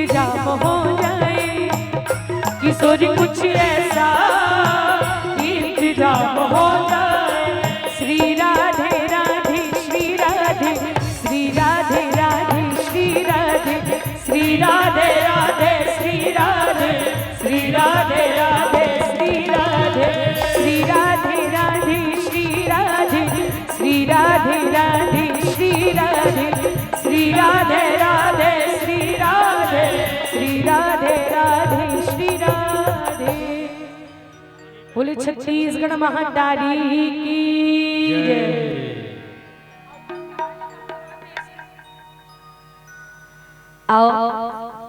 इंतजाम हो जाए, किशोर कुछ ऐसा इंतजाम हो जाए। श्री राधे राधे श्री राधे, श्री राधे राधे श्री राधे, श्री राधे राधे श्री राधे, श्री राधे राधे श्री राधे, श्री राधे राधे श्री राधे, श्री राधे राधे श्री राधे, श्री राधे राधे श्री राधे, श्री राधे राधे श्री राधे। बोले छत्तीसगढ़ महादारी की जय। आओ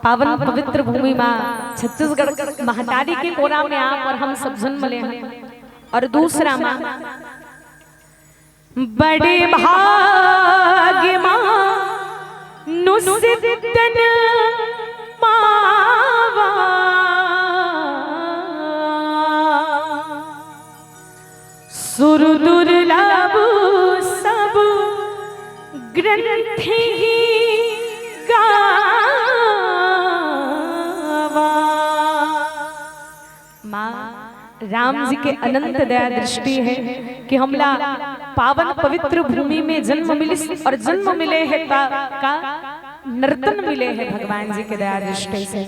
पावन पवित्र भूमि मां छत्तीसगढ़ महादारी के कोना में आप और हम सब जन्म ले हैं। और दूसरा मां बड़े भाग्य मां नुसिद्धन पावा, सुर दुर्लभ सब ग्रंथि गावा। माँ राम जी के अनंत दया दृष्टि है कि हमला पावन पवित्र भूमि में जन्म मिले और जन्म मिले है का नर्तन मिले हैं भगवान जी के दया दृष्टि से।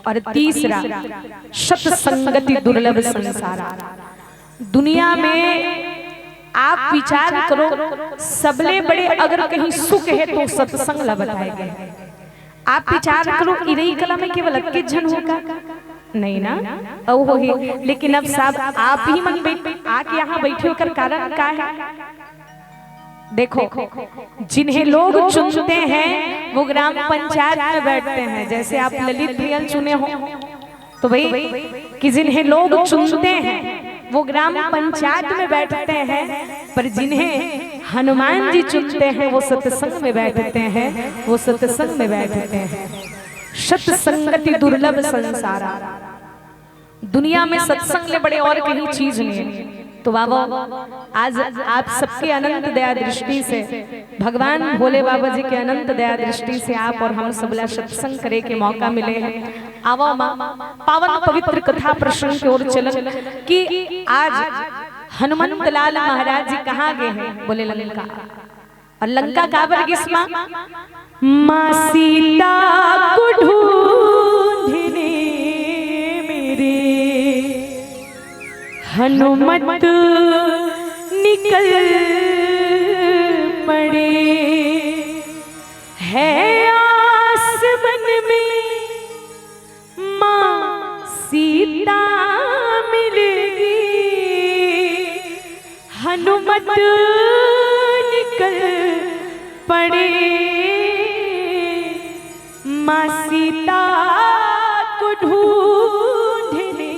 और तीसरा सत संगति दुर्लभ संसारा। दुनिया में आप विचार करो सबले बड़े अगर कहीं सुख है तो सत्संग ला बताए गए। आप विचार करो इरई कला में केवल अक्के जन होगा नहीं ना, हो ही। लेकिन अब साहब आप ही मन बैठ आके यहाँ बैठे होकर कारण क्या है? देखो जिन्हें लोग चुनते हैं वो ग्राम पंचायत में बैठते हैं। जैसे आप ललित भैया चुने हो तो भाई कि जिन्हें लोग चुनते हैं वो ग्राम पंचायत में बैठते हैं, पर जिन्हें हनुमान जी चुनते हैं वो सत्संग में बैठते हैं, वो सत्संग में बैठते हैं। सत्संगति दुर्लभ संसारा। दुनिया में सत्संग ले बड़े और कहीं चीज नहीं है। तो बाबा आज आप सबके अनंत दया दृष्टि से भगवान भोले बाबा जी के अनंत दया दृष्टि से आप और हम सबला सत्संग करे के मौका मिले हैं। आवो मां पावन पवित्र कथा प्रसंग की ओर चलन कि आज हनुमंत लाल महाराज जी कहाँ गए हैं? बोले लंका। और लंका का बरगिस्मा मां सीता को ढूंढने मेरे हनुमत निकल पड़े। है आसमान में मां सीता मिलेगी, हनुमत निकल पड़े। मां सीता को ढूंढने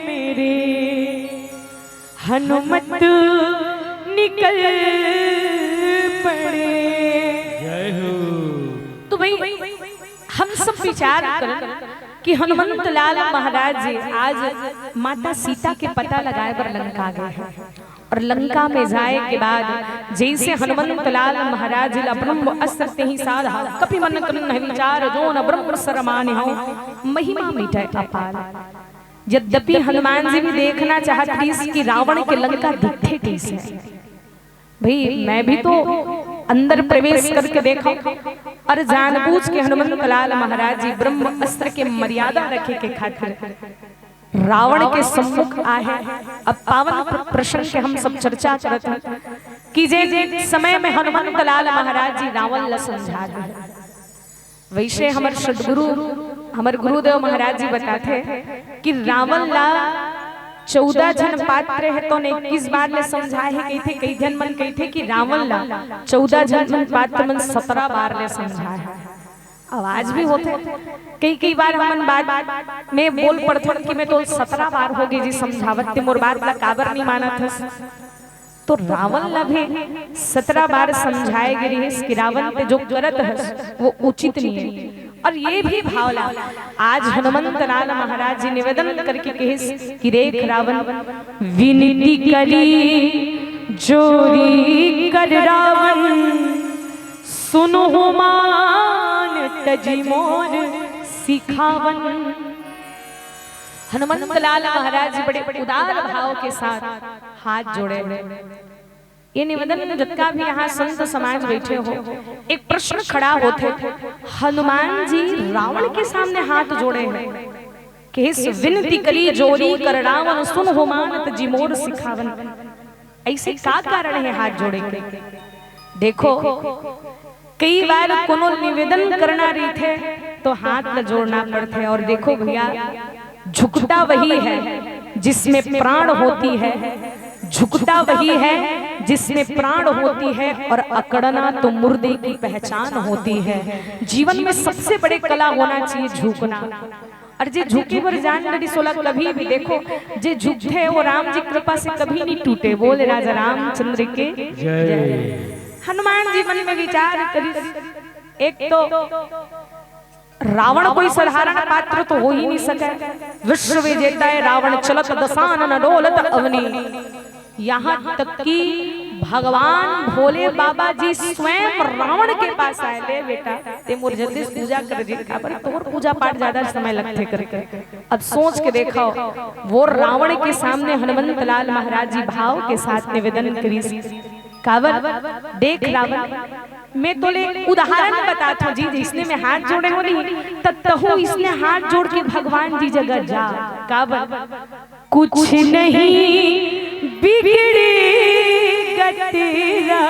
मेरे हनुमत निकल पड़े। जय हो। तो भाई हम सब विचार करें कि हनुमंत लाल महाराज जी आज माता सीता के पता लगाए पर लंका गए हैं। और लंका में जाए के बाद जैसे हनुमंत लाल महाराज जी ब्रह्म अस्त्र ही साधा कपि मन करन विचार जो न ब्रह्म सरमान हो महिमा मिटे अपार। यद्यपि हनुमान जी भी देखना चाहती कि रावण के लंका दिखे कैसे। भाई मैं भी तो अंदर प्रवेश करके देखा और जानबूझ के हनुमंत लाल महाराज जी ब्रह्म अस्त्र के मर्यादा रखे के खातिर रावण के सम्मुख आए। अब पावन प्रसंग के हम सब चर्चा करते हैं कि जे समय में हनुमंत लाल महाराज जी रावण ला समझा रहे। वैसे हमारे सदगुरु हमारे गुरुदेव महाराज जी बताते कि रावण ला 14 जन पात्र है तो 21 बार ले समझाए है। कही थे कई जन मन कही थे कि रावण ला 14 जन पात्र मन 17 बार ले समझाए है। आवाज भी होते कई बार हमन बात में बोल पड़थन कि मैं तो 17 बार हो गई जी समझावत मोर बात ला काबर नहीं माना था। तो रावण ला भी 17 बार समझाए गिरी कि रावण पे जो करत है वो उचित नहीं है। और ये भी भावला आज हनुमंत लाल महाराज जी निवेदन करके कहे कि देख रावण विनती करी जोरी कर रावण सुनो मान तजी मोर सिखावन। हनुमंत लाल महाराज जी बड़े उदार भाव के साथ हाथ जोड़े। ये निवेदन जितना भी यहाँ संत समाज बैठे हो, एक प्रश्न खड़ा होते, हनुमान जी रावण के सामने हाथ जोड़े हैं कि इस विनती करी जोरी कर रावण सुन हो मानत जी मोर सिखावन। ऐसे का कारण है हाथ जोड़े के? देखो कई बार कोनो निवेदन करना रही थे तो हाथ न जोड़ना पड़ते। और देखो भैया, झुकता वही है जिसमें प्राण होती है, झुकता वही है जिसमें प्राण होती है, और अकड़ना तो मुर्दे की पहचान होती है। जीवन में सबसे बड़े कला होना चाहिए झुकना। और जे झुके पर जान लड़ी सोला कभी भी देखो, जे झुकते वो राम जी कृपा से कभी नहीं टूटे। बोले राजा रामचंद्र के जय। हनुमान जी मन में विचार करी, एक तो रावण कोई साधारण पात्र तो हो ही नहीं सके। विश्व विजेता है रावण, चलत दसानन डोलत अवनी। यहाँ तक कि भगवान भोले बाबा जी स्वयं रावण के पास आए, ले बेटा ते मोर जल्दी से पूजा कर दे, पर तोर पूजा पाठ ज्यादा समय लगते करके। अब सोच के देखो, वो रावण के सामने हनुमंत लाल महाराज जी भाव के साथ निवेदन करी, कावर देख रावण, मैं तो ले उदाहरण बताता हूँ जी, जिसने में हाथ जोड़े हो नहीं तत्तहु इसने हाथ जोड़ के भगवान जी जगह जा। कावर कुछ नहीं बिगड़ेगा तेरा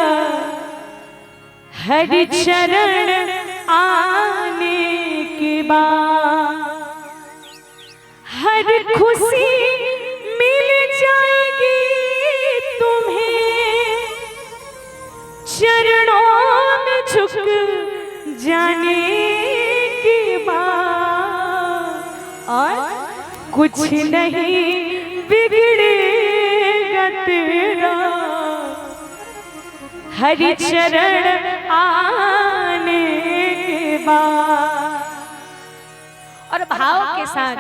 हरि चरण आने के बाद, हर खुशी मिल जाएगी तुम्हें चरणों में झुक जाने के बाद। और कुछ नहीं बिगड़ेगा तेरा हरि चरण आने के बाद। और भाव के साथ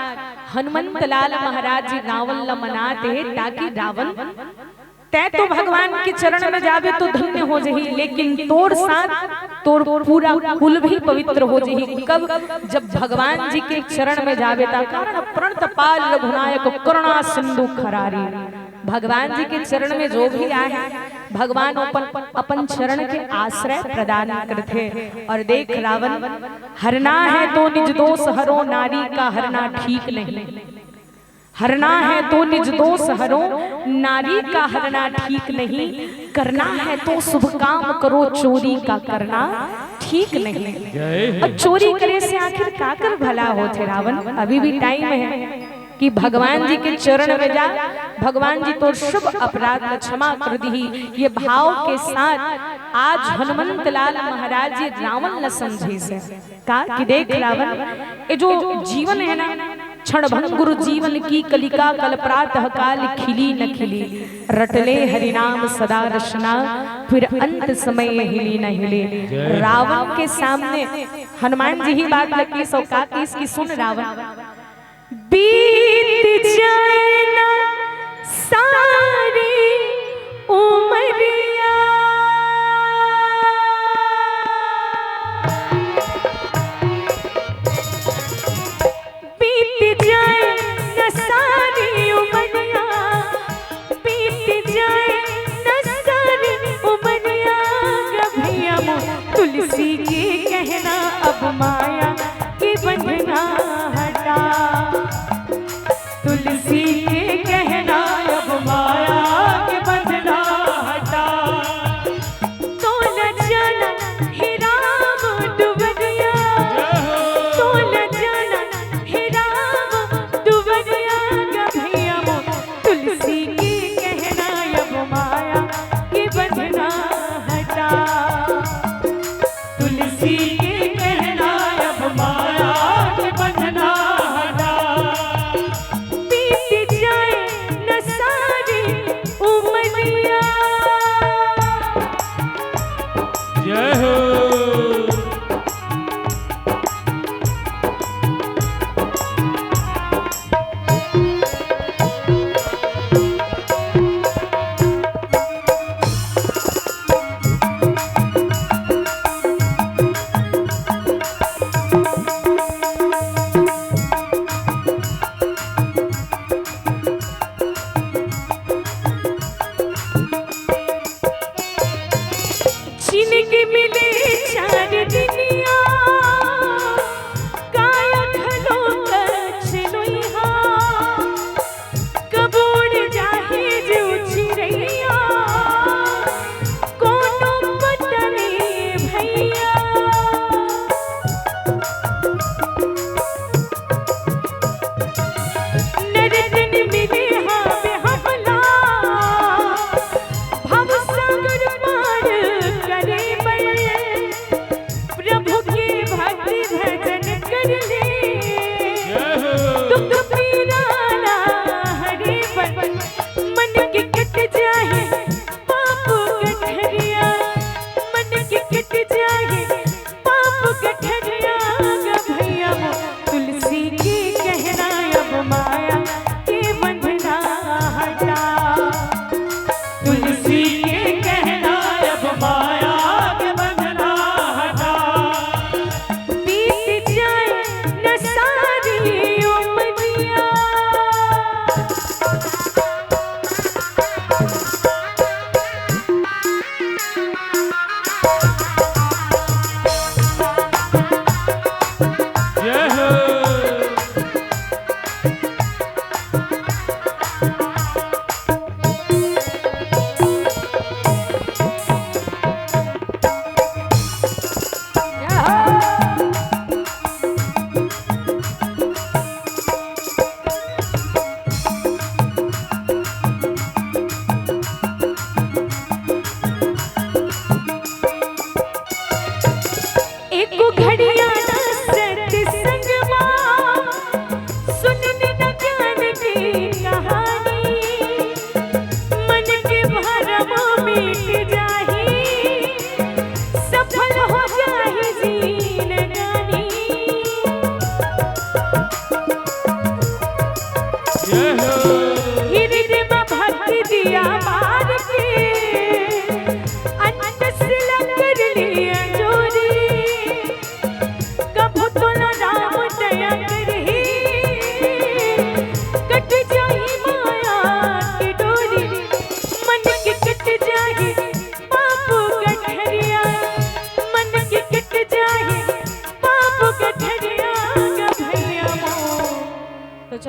हनुमंत लाल महाराज जी रावण ल मनाते ताकि रावण तै तो भगवान के चरण में जावे तो धन्य हो जही, लेकिन तोर साथ तोर पूरा कुल भी पवित्र हो जही। कब? जब भगवान जी के चरण में जावे ता कारण प्रणत पाल रघुनायक करुणा सिंधु खरारी। भगवान जी के चरण में जो भी आए भगवान अपन चरण के आश्रय प्रदान करते। और देख रावण, हरना है तो निज दोष हरो, नारी का हरना ठीक नहीं। हरना है तो निज दोष हरो, नारी का हरना ठीक नहीं। करना है तो शुभ काम करो, चोरी का करना ठीक नहीं। और चोरी करे से आखिर का कर भला होते रावण? अभी भी टाइम है कि भगवान जी के चरण में जा, भगवान जी तो शुभ अपराध क्षमा कर दी। ये भाव के साथ आज हनुमंत लाल महाराज जी रावण न समझे से का कि देख रावण, ये जो जीवन है ना, क्षण भंगुर जीवन की कलिका कल प्रातः काल खिली न खिली। रटले हरिनाम सदा रचना, फिर अंत समय हिली न हिले। रावण के सामने हनुमान जी ही बात लगी, सौका की इसकी सुन रावण। बीत जाए ना सारी उमरिया, बीत जाए न सारी उमरिया, बीत जाए न सारी उमरिया। कभी तुलसी के कहना अब माया की बंधना हटा, तुलसी के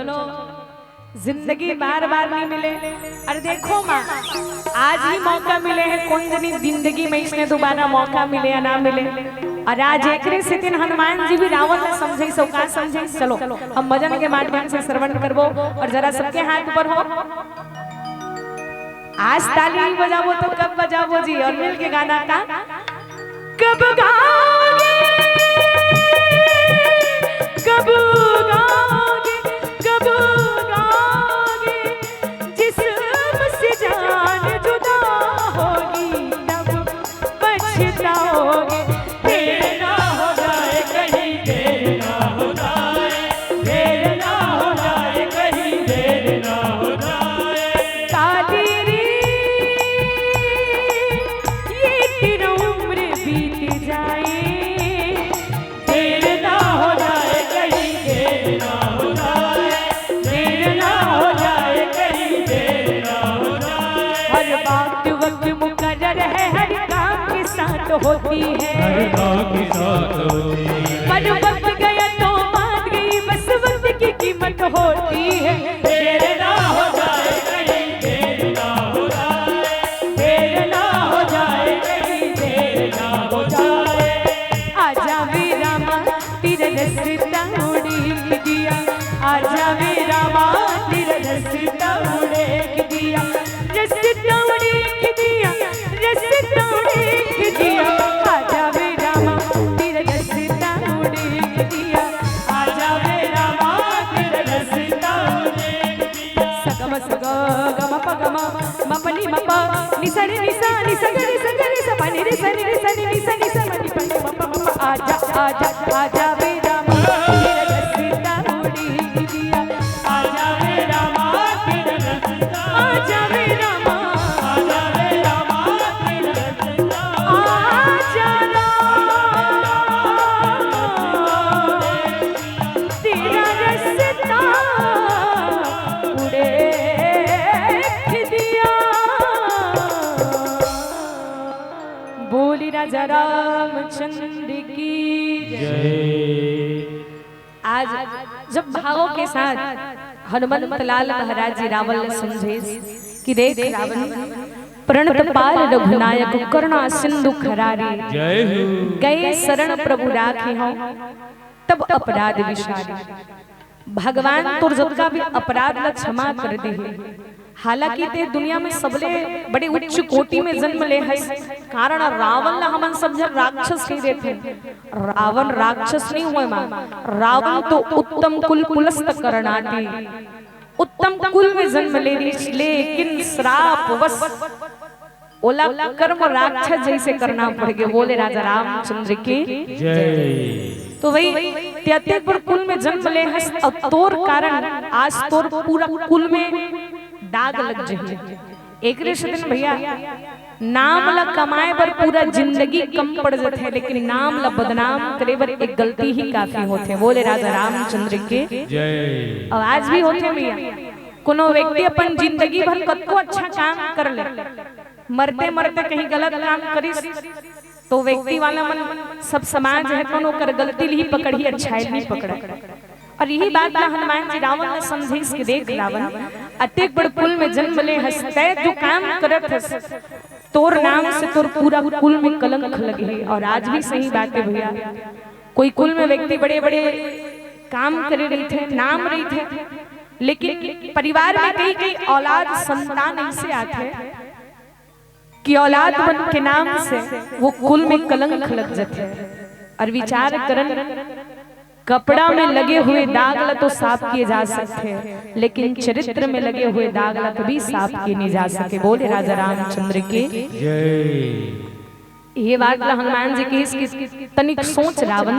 चलो जिंदगी बार बार नहीं मिले। अरे देखो माँ, आज ही मौका मिले हैं, कौन जानी जिंदगी में इसने दोबारा मौका मिले या ना मिले। और आज एक से दिन हनुमान जी भी रावण ने समझे सो का समझे। चलो हम भजन के माध्यम से श्रवण करबो और जरा सबके हाथ ऊपर हो। आज ताली नहीं बजाबो तो कब बजाबो जी? और मिल के गाना का कब गाओगे, कब गाओगे, कब गाओगे, जिस्म से जान जुदा होगी तब पछताओगे। देर ना हो जाए कहीं, देर ना हो जाए, देर ना हो जाए कहीं, देर ना हो जाए। ताली रे ये तेरा उम्र बीत जाए, देर ना हो जाए कहीं, देर ना हो जाए, देर ना हो जाए कहीं, देर ना हो जाए। हर बात वक्त मुकर्रर है, हर काम के साथ होती है, हर काम के साथ होती है। पर वक्त गया तो बात गई, बस वक्त की कीमत होती है। देर ना हो जाए कहीं, देर ना हो जाए, देर ना हो जाए कहीं, देर ना हो जाए। आजा वे रामा तेरा रस्ता उड़ेक दिया, आजा वे रामा तेरा रस्ता उड़ेक दिया, रस्ता उड़ेक दिया, रस्ता उड़ेक दिया। आजा वे रामा तेरा रस्ता उड़ेक दिया, आजा वे रामा तेरा रस्ता उड़ेक दिया। सगम सग गम प गम म प नि म प नि सा रे नि सा नि सा ग रे सा ग रे सा प नि रे सा नि रे सा नि नि सा नि सा म नि प नि म प म प। आजा आजा आजा वे रामा तेरा रस्ता उड़ेक दिया, आजा वे रामा तेरा रस्ता, आजा वे रामा, आजा वे रामा तेरा रस्ता, आजा तेरा रस्ता उड़ेक दिया। बोली राजा रामचंद्र की जय। आज जब भावों के साथ हनुमंत लाल महाराज जी रावण ने समझे कि देख रावण प्रणत पाल रघुनायक करुणा सिंधु खरारी, गए शरण प्रभु राखे हो तब अपराध विशारी। भगवान तुर का भी अपराध न क्षमा कर दे। हालांकि ते दुनिया में सबले बड़े उच्च कोटि में जन्म ले है, कारण रावण ला हमन समझ राक्षस नहीं देते। रावण राक्षस नहीं हुए मां, रावण तो उत्तम कुल कुलस्त करनाटी, उत्तम कुल में जन्म ले, लेकिन श्राप वश ओला कर्म राक्षस जैसे करना पड़ गए। बोले राजा रामचंद्र की जय। तो वही त्यागपुर कुल में जन्म ले है, और तोर कारण आज तोर पूरा कुल में दाग लग जाए। एक दिन भैया नाम ला कमाए पर पूरा जिंदगी कम पड़ जाते है, लेकिन नाम ला बदनाम करे पर एक गलती ही काफी होते। बोले राजा रामचंद्र के जय। और आज भी होते भैया, कोनो व्यक्ति अपन जिंदगी भर कतको अच्छा काम कर ले, मरते मरते कहीं गलत काम करिस तो व्यक्ति वाला मन सब समाज है कोनो कर गलती ही पकड़ी, अच्छाई नहीं पकड़ा। और यही बात ना हनुमान जी रावण ने समझे कि देख रावण अतेक बड़ कुल में जन्म ले हंसते जो काम करत हस, तोर नाम से तोर पूरा कुल में कलंक लगे। और आज भी सही बात है भैया, कोई कुल में व्यक्ति बड़े बड़े काम करे रही थे, नाम रही थे, लेकिन परिवार में कई कई औलाद संतान ऐसे आते कि औलाद बन के नाम से वो कुल में कलंक लग जाते। और विचार करन कपड़ा में लगे हुए दाग ला तो साफ किए जा सकते हैं, लेकिन चरित्र में लगे हुए दाग ला कभी साफ किए नहीं जा सके। बोले राजा रामचंद्र के जय। ये बात ला हनुमान जी की तनिक सोच रावण,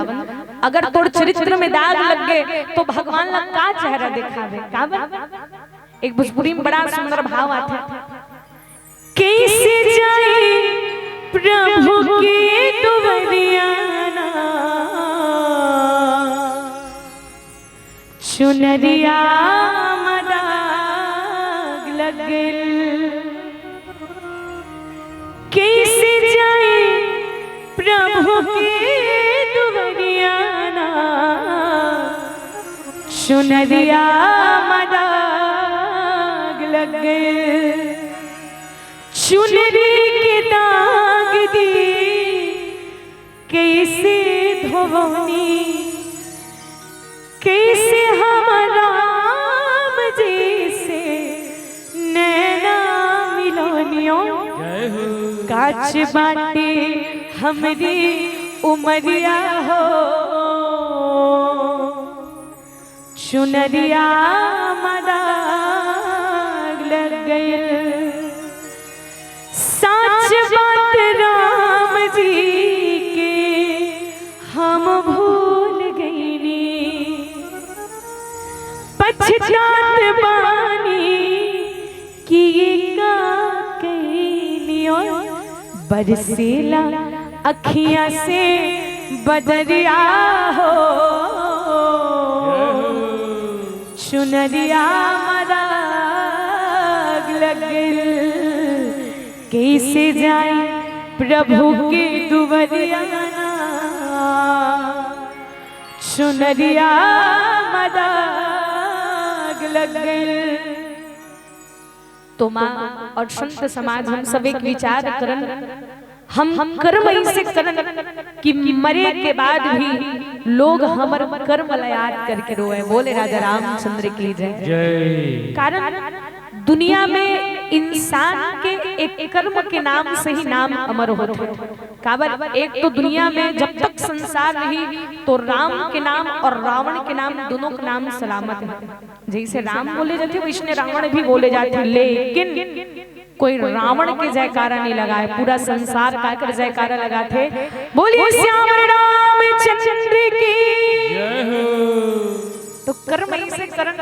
अगर तोड़ चरित्र में दाग लग गए तो भगवान ला का चेहरा दिखावे का। एक भोजपुरी में बड़ा सुंदर भाव आता है, कैसे जाए प्रभु की दुवरिया चुनरिया मदाग लगल, कैसे जाए प्रभु की दुवरिया चुनरिया दाग लग गए, चुनरी के दाग दी कैसे धोनी, कैसे हम राम जी से नैना मिलोनियों, काच बाटे हमरी उमरिया हो, चुनरिया दाग लग गए। सच बात राम जी के हम भूल गईनी, पछतात बानी कि ये का कईनियो, बरसेला अखियां से बदरिया हो, चुनरिया दाग लग गए। कैसे जाए प्रभु के दुवरिया, चुनरिया दाग लग गए। तो माँ और संत समाज हम सब एक विचार करन, हम कर्म ऐसे करन कि मरे के बाद भी लोग हमर कर्म याद करके रोए। बोले राजा रामचंद्र की जय। कारण दुनिया में इंसान के एक कर्म के नाम से ही नाम अमर होते। काबर एक तो दुनिया में जब तक संसार रही तो राम के नाम और रावण के नाम दोनों का नाम सलामत है। जैसे राम बोले जाते वैसे रावण भी बोले जाते, लेकिन कोई रावण के जयकारा नहीं लगाए, पूरा संसार का कर जयकारा लगाते। बोलिए श्याम रामचंद्र की जय हो। तो कर्म ऐसे करन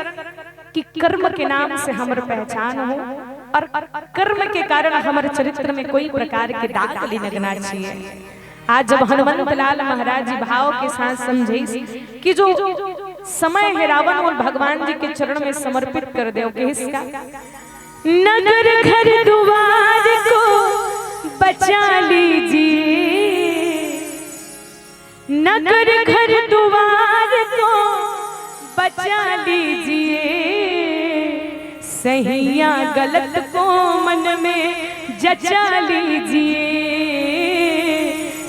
कि कर्म के नाम से हमारी पहचान हो और कर्म के कारण हमारे चरित्र में कोई प्रकार के दाग नहीं लगना चाहिए। आज जब हनुमंत लाल महाराज जी भाव के साथ समझे कि जो समय है रावण और भगवान जी के चरण में समर्पित कर दो, किसका नगर घर द्वार को बचा लीजिए, नगर घर द्वार को बचा लीजिए, सहिया गलत को मन में जचा लीजिए,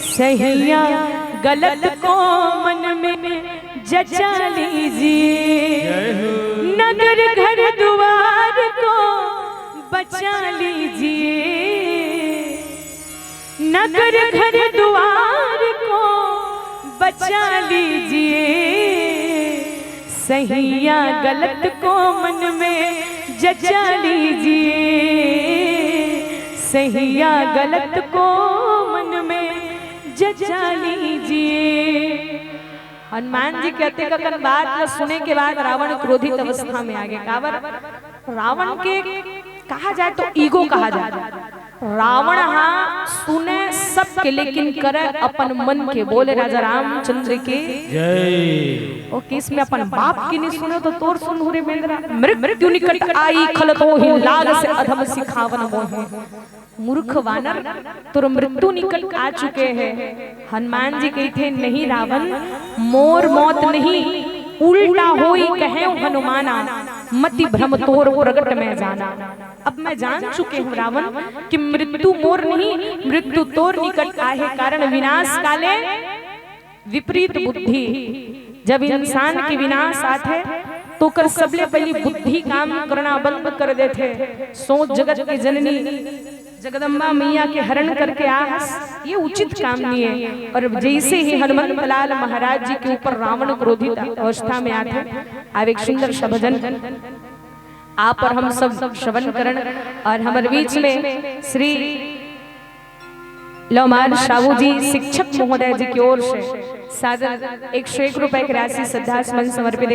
सहिया गलत को मन में जचा लीजिए, नगर घर द्वार को बचा लीजिए, नगर घर द्वार को बचा लीजिए, सहिया गलत को मन में जचा लीजिए, सहिया गलत को मन में जचा लीजिए। हनुमान जी कहते कन बात सुने के बाद रावण क्रोधित अवस्था में आ गया। काबर रावण के कहा जाए तो ईगो कहा जाए। रावण हाँ सुने सबके लेकिन करे अपन मन के। बोले राजा रामचंद्र के जय। ओ किस में अपन बाप की नहीं सुने तो तोर सुन रे मेंद्रा, मृत्यु निकट आई खलतो ही लाग से अधम सिखावन मोहे। मूर्ख वानर तुर मृत्यु निकट आ चुके हैं। हनुमान जी कहते नहीं रावण मोर मौत नहीं उल्टा होई कहे हनुमाना, मति भ्रम तोर प्रगट में जाना। अब मैं जान चुके हूँ रावण कि मृत्यु मोर नहीं मृत्यु तोर निकट आए, कारण विनाश काले विपरीत बुद्धि। जब इंसान के विनाश आते तो कर सबले पहली बुद्धि काम करना बंद कर देते। सोच जगत की जननी जगदम्बा मैया के हरण करके आहस, ये उचित काम नहीं है। और जैसे ही हनुमंत लाल महाराज जी के ऊपर रावण क्रोधित अवस्था में आते, अब एक सुंदर सा भजन आप और हम सब श्रवण करण। और हमारे बीच में श्री लोमार साहू जी शिक्षक महोदय जी की ओर से सादर 101 रुपए की राशि श्रद्धा समर्पित।